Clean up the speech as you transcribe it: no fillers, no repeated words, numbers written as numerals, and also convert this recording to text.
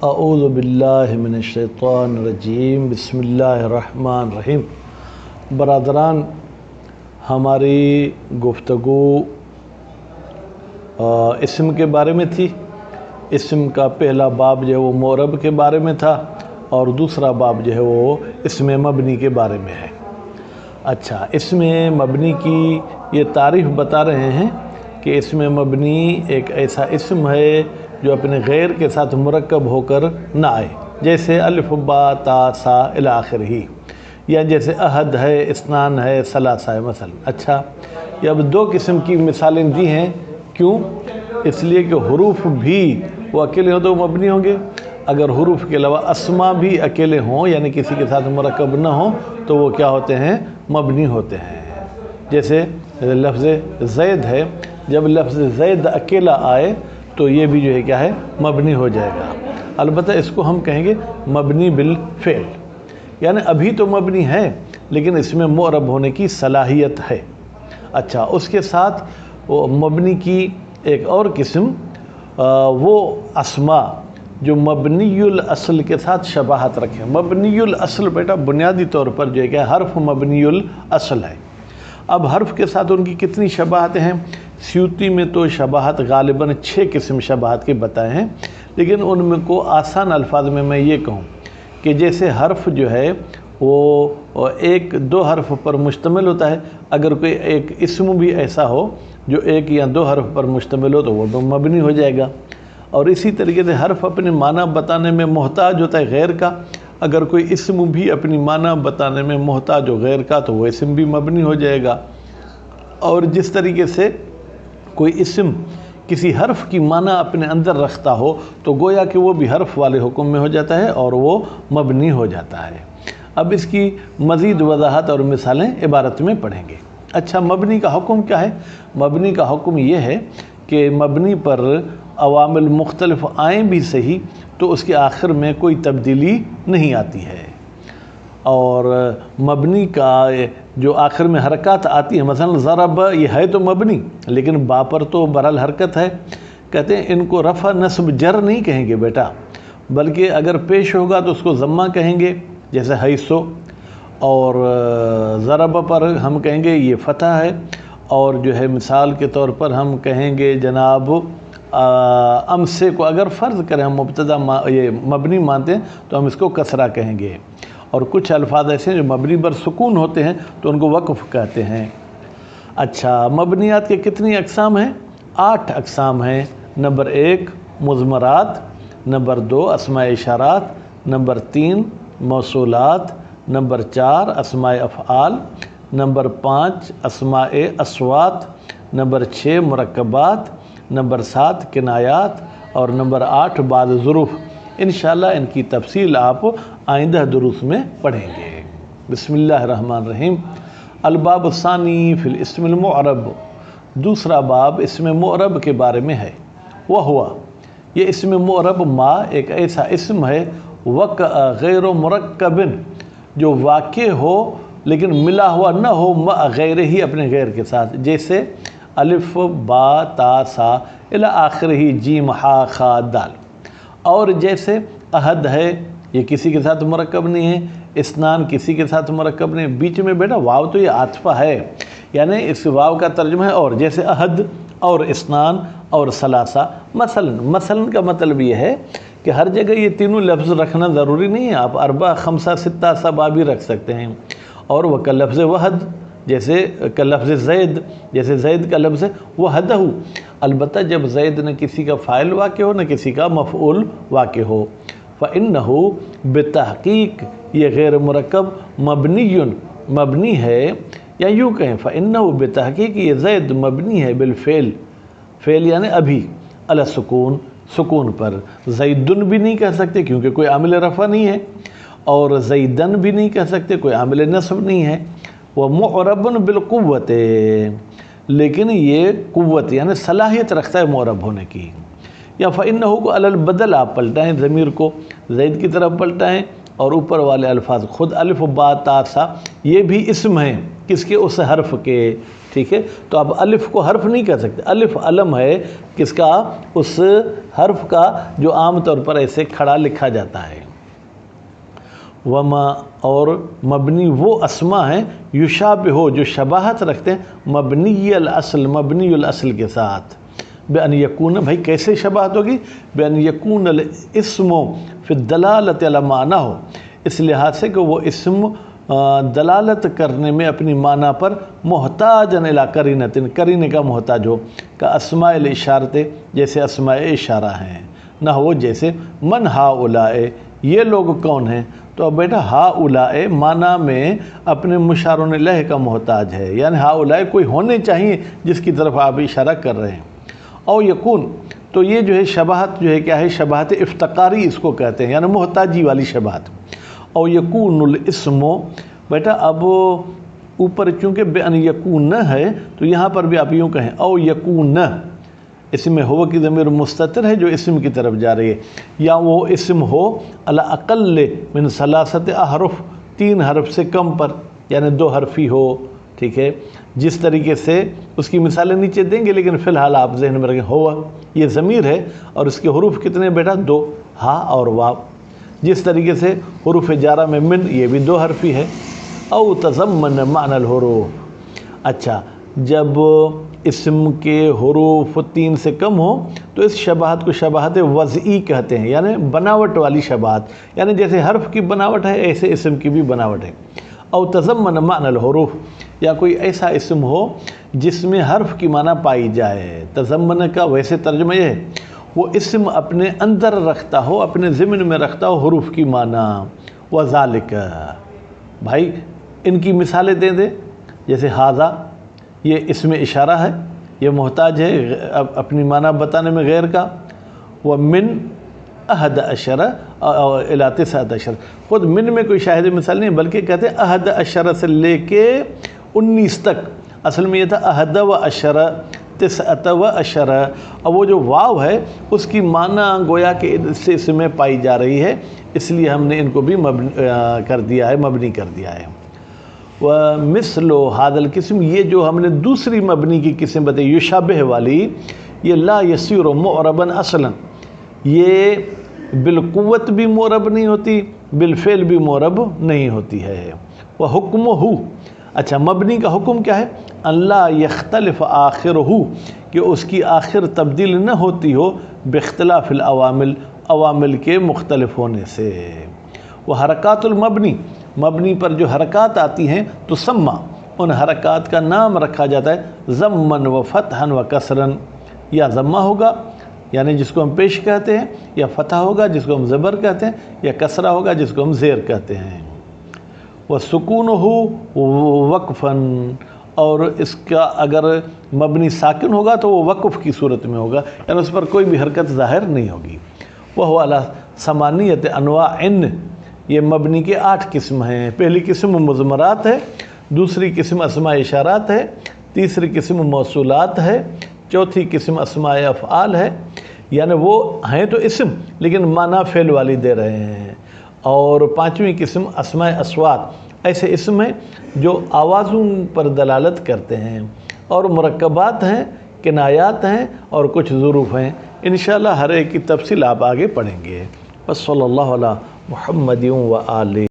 اعوذ باللہ من الشیطان الرجیم بسم اللہ الرحمن الرحیم۔ برادران، ہماری گفتگو اسم کے بارے میں تھی۔ اسم کا پہلا باب جو ہے وہ معرب کے بارے میں تھا، اور دوسرا باب جو ہے وہ اسم مبنی کے بارے میں ہے۔ اچھا، اسم مبنی کی یہ تعریف بتا رہے ہیں کہ اسم مبنی ایک ایسا اسم ہے جو اپنے غیر کے ساتھ مرکب ہو کر نہ آئے، جیسے الف با تا سا الی آخرہ، یا جیسے احد ہے، اثنان ہے، ثلاثہ ہے مثلا۔ اچھا، یہ اب دو قسم کی مثالیں دی ہیں۔ کیوں؟ اس لیے کہ حروف بھی وہ اکیلے ہوں تو مبنی ہوں گے، اگر حروف کے علاوہ اسما بھی اکیلے ہوں یعنی کسی کے ساتھ مرکب نہ ہوں تو وہ کیا ہوتے ہیں؟ مبنی ہوتے ہیں۔ جیسے لفظ زید ہے، جب لفظ زید اکیلا آئے تو یہ بھی جو ہے کیا ہے؟ مبنی ہو جائے گا۔ البتہ اس کو ہم کہیں گے مبنی بالفعل، یعنی ابھی تو مبنی ہے لیکن اس میں معرب ہونے کی صلاحیت ہے۔ اچھا، اس کے ساتھ وہ مبنی کی ایک اور قسم وہ اسما جو مبنی الاصل کے ساتھ شباہت رکھیں۔ مبنی الاصل بیٹا بنیادی طور پر جو ہے کہ حرف مبنی الاصل ہے۔ اب حرف کے ساتھ ان کی کتنی شباہتیں ہیں؟ سیوطی میں تو شباہت غالباً 6 قسم شباہت کے بتائے ہیں، لیکن ان میں کو آسان الفاظ میں یہ کہوں کہ جیسے حرف جو ہے وہ ایک دو حرف پر مشتمل ہوتا ہے، اگر کوئی ایک اسم بھی ایسا ہو جو ایک یا دو حرف پر مشتمل ہو تو وہ تو مبنی ہو جائے گا۔ اور اسی طریقے سے حرف اپنے معنی بتانے میں محتاج ہوتا ہے غیر کا، اگر کوئی اسم بھی اپنی معنی بتانے میں محتاج ہو غیر کا تو وہ اسم بھی مبنی ہو جائے گا۔ اور جس طریقے سے کوئی اسم کسی حرف کی معنی اپنے اندر رکھتا ہو تو گویا کہ وہ بھی حرف والے حکم میں ہو جاتا ہے اور وہ مبنی ہو جاتا ہے۔ اب اس کی مزید وضاحت اور مثالیں عبارت میں پڑھیں گے۔ اچھا، مبنی کا حکم کیا ہے؟ مبنی کا حکم یہ ہے کہ مبنی پر عوامل مختلف آئیں بھی صحیح تو اس کے آخر میں کوئی تبدیلی نہیں آتی ہے، اور مبنی کا جو آخر میں حرکات آتی ہیں، مثلا ضرب، یہ ہے تو مبنی لیکن با پر تو برحال حرکت ہے، کہتے ہیں ان کو رفع نصب جر نہیں کہیں گے بیٹا، بلکہ اگر پیش ہوگا تو اس کو ضمہ کہیں گے، جیسے حیثو، اور ضرب پر ہم کہیں گے یہ فتح ہے، اور جو ہے مثال کے طور پر ہم کہیں گے جناب امسے کو اگر فرض کریں ہم مبتدا یہ مبنی مانتے ہیں تو ہم اس کو کسرہ کہیں گے، اور کچھ الفاظ ایسے ہیں جو مبنی بر سکون ہوتے ہیں تو ان کو وقف کہتے ہیں۔ اچھا، مبنیات کے کتنی اقسام ہیں؟ 8 اقسام ہیں۔ نمبر 1 مضمرات، نمبر 2 اسماء اشارات، نمبر 3 موصولات، نمبر 4 اسماء افعال، نمبر 5 اسماء اصوات، نمبر 6 مرکبات، نمبر 7 کنایات، اور نمبر 8 بعض ظروف۔ انشاءاللہ ان کی تفصیل آپ آئندہ دروس میں پڑھیں گے۔ بسم اللہ الرحمن الرحیم۔ الباب الثانی فی الاسم المعرب، دوسرا باب اسم معرب کے بارے میں ہے۔ وہ ہوا، یہ اسم معرب ما ایک ایسا اسم ہے وقع غیر مرکب جو واقع ہو لیکن ملا ہوا نہ ہو مع غیر ہی، اپنے غیر کے ساتھ، جیسے الف با تا سا الی آخرہ جیم ہا خا دال، اور جیسے احد ہے یہ کسی کے ساتھ مرکب نہیں ہے، اثنان کسی کے ساتھ مرکب نہیں، بیچ میں بیٹا واو تو یہ عاطفہ ہے، یعنی اس واو کا ترجمہ ہے اور، جیسے احد اور اثنان اور ثلاثہ۔ مثلا کا مطلب یہ ہے کہ ہر جگہ یہ تینوں لفظ رکھنا ضروری نہیں ہے، آپ اربع خمسہ ستہ سبا بھی رکھ سکتے ہیں، اور وہ کا لفظ وحد، جیسے کا لفظ زید، جیسے زید کا لفظ وحدہ، البتہ جب زید نہ کسی کا فاعل واقع ہو نہ کسی کا مفعول واقع ہو۔ فَإِنَّهُ بتحقیق یہ غیر مرکب مبنی ہے، یا یوں کہیں فَإِنَّهُ بتحقیق یہ زید مبنی ہے بالفعل، فعل یعنی ابھی، علی السکون، سکون پر۔ زیدن بھی نہیں کہہ سکتے کیونکہ کوئی عامل رفع نہیں ہے، اور زیدن بھی نہیں کہہ سکتے کوئی عامل نصب نہیں ہے۔ وَمُعْرَبٌ بِالْقُوَّةِ، لیکن یہ قوت یعنی صلاحیت رکھتا ہے معرب ہونے کی۔ یا فَإِنَّهُ کو علی البدل آپ پلٹائیں، ضمیر کو زید کی طرف پلٹائیں، اور اوپر والے الفاظ خود الف با تا سا یہ بھی اسم ہیں، کس کے؟ اس حرف کے ٹھیک ہے، تو اب الف کو حرف نہیں کہہ سکتے، الف علم ہے کس کا؟ اس حرف کا جو عام طور پر ایسے کھڑا لکھا جاتا ہے۔ وما اور مبنی وہ اسما ہیں یشابہ جو شباہت رکھتے ہیں مبنی الاصل کے ساتھ، بأن یکون، بھائی کیسے شباہت ہوگی؟ بأن یکون الاسم فی الدلالۃ علی معنی ہو، اس لحاظ سے کہ وہ اسم دلالت کرنے میں اپنی معنی پر محتاجن الی قرینۃ، قرینے کا محتاج ہو، کا اسماء الاشارۃ، جیسے اسماء اشارہ ہیں، نہ ہو جیسے من ہؤلاء، یہ لوگ کون ہیں؟ تو اب بیٹا ہؤلاء معنی میں اپنے مشار الیہ کا محتاج ہے، یعنی ہؤلاء کوئی ہونے چاہیے جس کی طرف آپ اشارہ کر رہے ہیں۔ او یکون، تو یہ جو ہے شباہت جو ہے کیا ہے؟ شباہت افتقاری اس کو کہتے ہیں، یعنی محتاجی والی شباہت۔ او یکون الاسم، بیٹا اب اوپر چونکہ بأن یکون ہے تو یہاں پر بھی آپ یوں کہیں او یکون، اسم ہو کی ضمیر مستتر ہے جو اسم کی طرف جا رہی ہے، یا وہ اسم ہو علی اقل من ثلاثت احرف، 3 حرف سے کم پر، یعنی 2 حرفی ہو، ٹھیک ہے، جس طریقے سے اس کی مثالیں نیچے دیں گے، لیکن فی الحال آپ ذہن میں رکھیں ہوا یہ ضمیر ہے اور اس کے حروف کتنے بیٹا؟ 2، ہا اور واو۔ جس طریقے سے حروف جارہ میں من، یہ بھی 2 حرفی ہے۔ او تضمن معنی الحروف، اچھا جب اسم کے حروف 3 سے کم ہو تو اس شباہت کو شباہت وضعی کہتے ہیں، یعنی بناوٹ والی شباہت، یعنی جیسے حرف کی بناوٹ ہے ایسے اسم کی بھی بناوٹ ہے۔ او تضمن معنی الحروف، یا کوئی ایسا اسم ہو جس میں حرف کی معنی پائی جائے۔ تضمن کا ویسے ترجمہ یہ ہے وہ اسم اپنے اندر رکھتا ہو، اپنے ضمن میں رکھتا ہو حروف کی معنی۔ وذالک، بھائی ان کی مثالیں دے دیں، جیسے ھذا، یہ اسم اشارہ ہے، یہ محتاج ہے اپنی معنی بتانے میں غیر کا۔ ومن 11 الی 19، خود من میں کوئی شاہد مثال نہیں بلکہ کہتے ہیں 11 سے لے کے 19 تک، اصل میں یہ تھا 11 19، اور وہ جو واو ہے اس کی معنی گویا کہ اس میں پائی جا رہی ہے، اس لیے ہم نے ان کو بھی مبنی کر دیا ہے۔ ومثل ھذا القسم، یہ جو ہم نے دوسری مبنی کی قسم بتائی یشابہ والی، یہ لا یصیر معربا اصلا، یہ بالقوت بھی معرب نہیں ہوتی، بالفعل بھی معرب نہیں ہوتی ہے۔ وحکمہ، اچھا مبنی کا حکم کیا ہے؟ اللہ یختلف آخرہ، کہ اس کی آخر تبدیل نہ ہوتی ہو باختلاف العوامل، عوامل کے مختلف ہونے سے۔ وہ حرکات المبنی، مبنی پر جو حرکات آتی ہیں تو سما، ان حرکات کا نام رکھا جاتا ہے ضمن و فتحا و کسرن، یا ضمہ ہوگا یعنی جس کو ہم پیش کہتے ہیں، یا فتح ہوگا جس کو ہم زبر کہتے ہیں، یا کسرہ ہوگا جس کو ہم زیر کہتے ہیں۔ وَسُكُونُهُ وَقْفًا، اور اس کا اگر مبنی ساکن ہوگا تو وہ وقف کی صورت میں ہوگا، یعنی اس پر کوئی بھی حرکت ظاہر نہیں ہوگی۔ وَهُوَ عَلَى ثمانیۃ انواع، یہ مبنی کے 8 قسم ہیں۔ پہلی قسم مضمرات ہے، دوسری قسم اسماء اشارات ہے، تیسری قسم موصولات ہے، چوتھی قسم اسماء افعال ہے، یعنی وہ ہیں تو اسم لیکن معنی فعل والی دے رہے ہیں، اور پانچویں قسم اسماء اصوات، ایسے اسم ہیں جو آوازوں پر دلالت کرتے ہیں، اور مرکبات ہیں، کنایات ہیں، اور کچھ ظروف ہیں۔ انشاءاللہ ہر ایک کی تفصیل آپ آگے پڑھیں گے۔ بس صلی اللہ علیہ محمد و آلہ۔